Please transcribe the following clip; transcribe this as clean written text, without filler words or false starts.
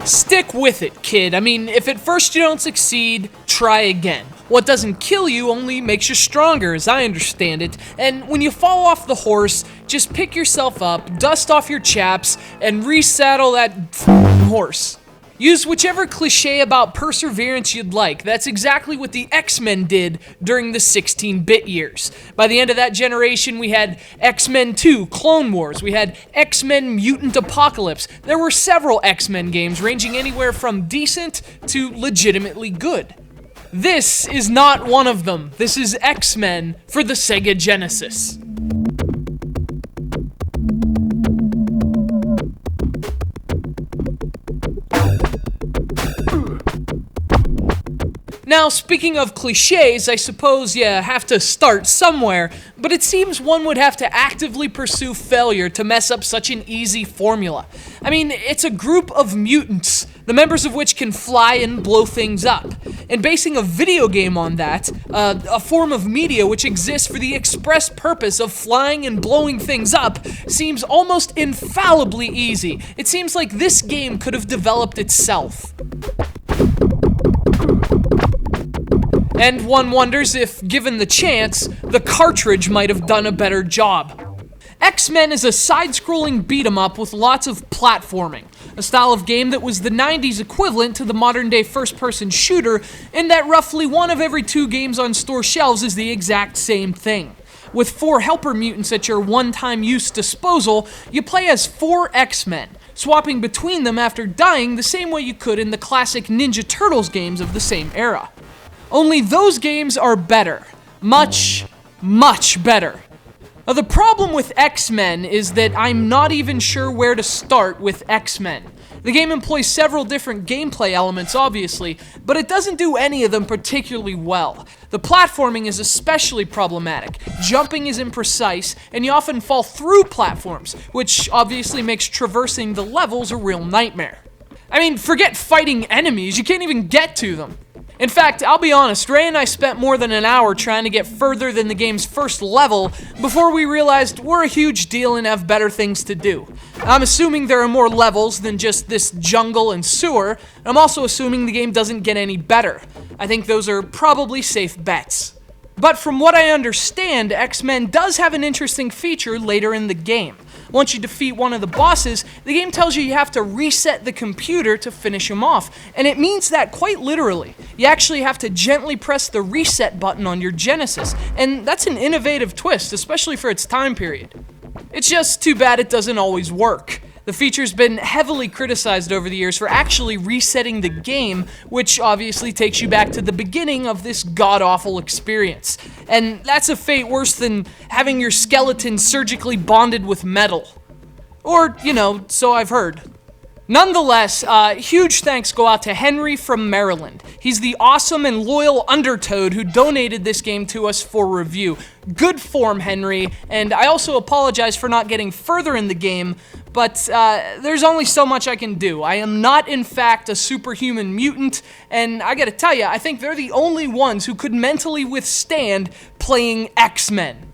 Stick with it, kid. I mean, if at first you don't succeed, try again. What doesn't kill you only makes you stronger, as I understand it, and when you fall off the horse, just pick yourself up, dust off your chaps, and resaddle that horse. Use whichever cliche about perseverance you'd like. That's exactly what the X-Men did during the 16-bit years. By the end of that generation, we had X-Men 2, Clone Wars. We had X-Men Mutant Apocalypse. There were several X-Men games ranging anywhere from decent to legitimately good. This is not one of them. This is X-Men for the SEGA Genesis. Now, speaking of cliches, I suppose you have to start somewhere, but it seems one would have to actively pursue failure to mess up such an easy formula. I mean, it's a group of mutants, the members of which can fly and blow things up. And basing a video game on that, a form of media which exists for the express purpose of flying and blowing things up, seems almost infallibly easy. It seems like this game could have developed itself. And one wonders if, given the chance, the cartridge might have done a better job. X-Men is a side-scrolling beat-em-up with lots of platforming, a style of game that was the 90s equivalent to the modern-day first-person shooter, in that roughly one of every 2 games on store shelves is the exact same thing. With 4 helper mutants at your one-time use disposal, you play as 4 X-Men, swapping between them after dying the same way you could in the classic Ninja Turtles games of the same era. Only those games are better. Much, much better. Now, the problem with X-Men is that I'm not even sure where to start with X-Men. The game employs several different gameplay elements, obviously, but it doesn't do any of them particularly well. The platforming is especially problematic, jumping is imprecise, and you often fall through platforms, which obviously makes traversing the levels a real nightmare. I mean, forget fighting enemies, you can't even get to them. In fact, I'll be honest, Ray and I spent more than an hour trying to get further than the game's first level before we realized we're a huge deal and have better things to do. I'm assuming there are more levels than just this jungle and sewer. I'm also assuming the game doesn't get any better. I think those are probably safe bets. But from what I understand, X-Men does have an interesting feature later in the game. Once you defeat one of the bosses, the game tells you have to reset the computer to finish him off, and it means that quite literally. You actually have to gently press the reset button on your Genesis, and that's an innovative twist, especially for its time period. It's just too bad it doesn't always work. The feature's been heavily criticized over the years for actually resetting the game, which obviously takes you back to the beginning of this god-awful experience. And that's a fate worse than having your skeleton surgically bonded with metal. Or, so I've heard. Nonetheless, huge thanks go out to Henry from Maryland. He's the awesome and loyal Undertow who donated this game to us for review. Good form, Henry, and I also apologize for not getting further in the game, but there's only so much I can do. I am not, in fact, a superhuman mutant, and I gotta tell you, I think they're the only ones who could mentally withstand playing X-Men.